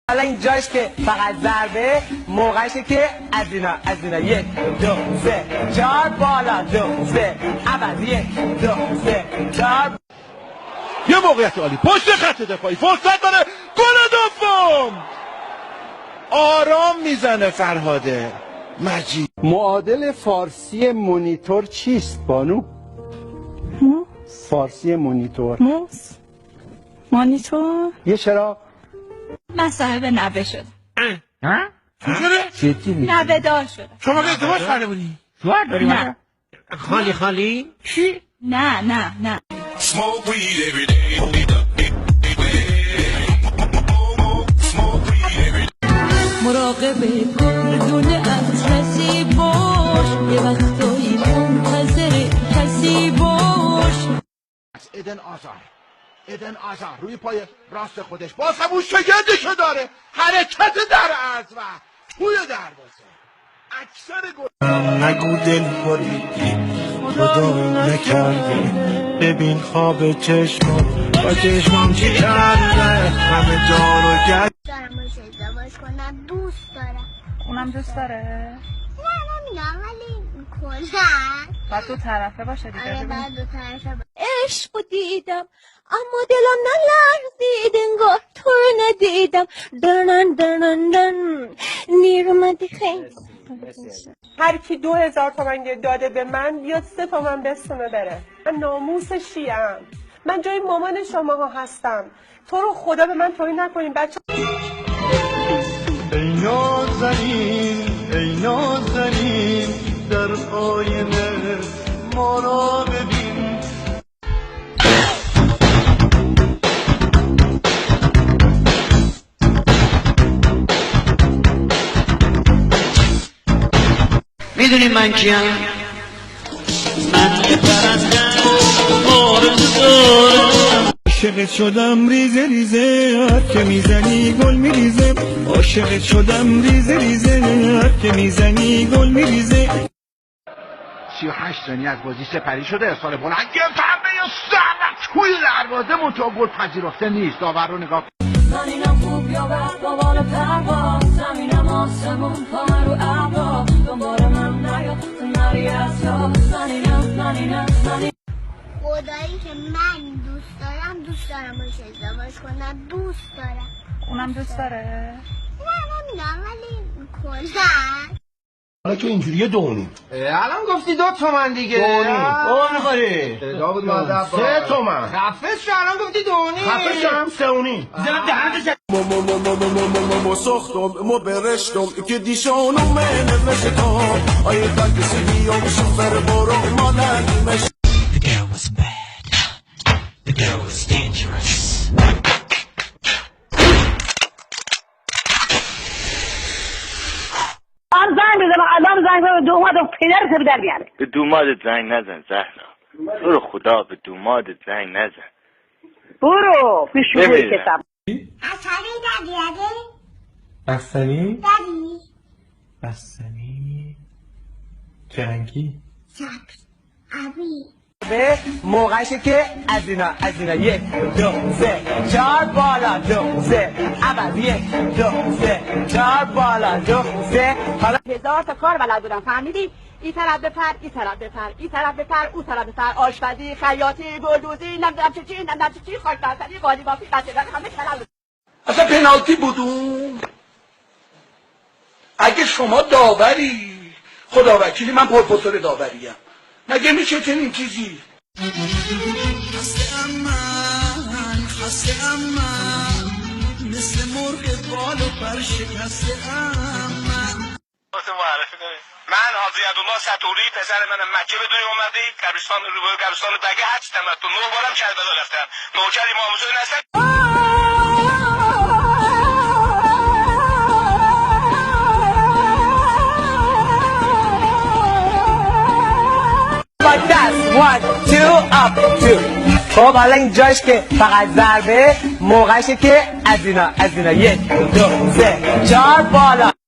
حالا اینجاش که فقط ضربه موقعشه که از اینا 1 2 3 4 بالا 2 3 عوض 1 2 3 4 یه موقعیت عالی پشت خط دفاعی فرصت داره گل دوم آرام میزنه فرهاده مجید. معادل فارسی مونیتور چیست بانو؟ فارسی مونیتور مانیتور یه چرا؟ من صاحب نوه شدم. جدی میگی؟ نوه دار شدم. شما که ازدواج کرده بودی؟ شوهر داری؟ نه خالی چی؟ نه مراقب گردونه از کسی باش یه وقتایی منتظر کسی باش. ایدن آزار روی پای راست خودش باز همون شگردشو داره حرکت در عرض و توی دروازه اکثر گل نگو دل بریدی خدا نکردی ببین خواب چشمم با چشمم چی کرده همه جا رو گرد دارم باشه ازدواج کنم دوست دارم. اونم دوست داره. نه نمیدونم ولی کلا باید دو طرفه باشه دیگه. آره باید دو طرفه عشق دیدم اما دلم نلرزید انگار تو رو ندیدم درن نیرومدی خیلی. هر کی 2000 تومن داده به من بیاد 3 تومن بستونه بره. من ناموس شیعم. من جای مامان شماها هستم. تو رو خدا به من توهین نکنین بچه. ای نازنین در آینه ما را ببین. میدونی من کیم؟ من یه پرنده آرزو دارم عاشقت شدم ریزه ریزه هر که میزنی گل میریزه عاشقت شدم ریزه ریزه هر که میزنی گل میریزه. 38 ثانیه از بازی سپری شده ارسال بلند پنبه یا سرد توی دروازه منتها گل پذیرفته نیست. داور رو نگاه زمینم خوب یا بد با بال پرواز زمینم آسمون پا رو ابرا دنبال من نیا تو نری از یا زمینم خدایی که من دوست دارم باشه ازدواج کنم دوست دارم. اونم دوست داره. نه نمیدونم ولی کلا حالا که اینجوریه دونی الان گفتی 2 تومن دیگه او میخوری داود مادر 3 تومن خفه شو الان گفتی 2.5 خفه شدم 3 و نیم ما ساختم ما برشتم که دیشانو من نوشتم آیه تاکی سیام شفر بارو مالنیمش. The girl was bad. The girl was dangerous. زنگ بزن الان زنگ بزن دومادو پدرت در بیاره. به دومادت زنگ نزن زهرا. تو رو خدا به دومادت زنگ نزن. برو پیشوی کتاب. اصلی دادی بستنی؟ دادی بستنی چه رنگی؟ سبز ابی به موقعشه که از اینا 1 2 3 4 بالا 2 3 عوض 1 2 3 4 بالا 2 3 حالا 1000 تا کار بلد بودم فهمیدی؟ این طرف بپر این طرف بپر این طرف بپر اون طرف بپر آشپزی خیاطی گلدوزی نمیدونم چی خاک بستنی قالی بافی بچه‌دار همه کلام. اصلا پنالتی بودون. اگه شما داوری خدا وکیلی من پروفسور داوریم مگه میشه چنین چیزی؟ خسته من مثل مرغ بال و پر شکسته واسه معرفی کنید من حاجی عبدالله سطوری پسر منم مکه بدون اومدی قبرستان روبرو قبرستان بگه حج تمتع 9 بارم کربلا رفتم نوکر امام حسین هستم. دست 1 2 up 2 خب حالا اینجاش که فقط ضربه موقعشه که از اینا 1 2 3 4 بالا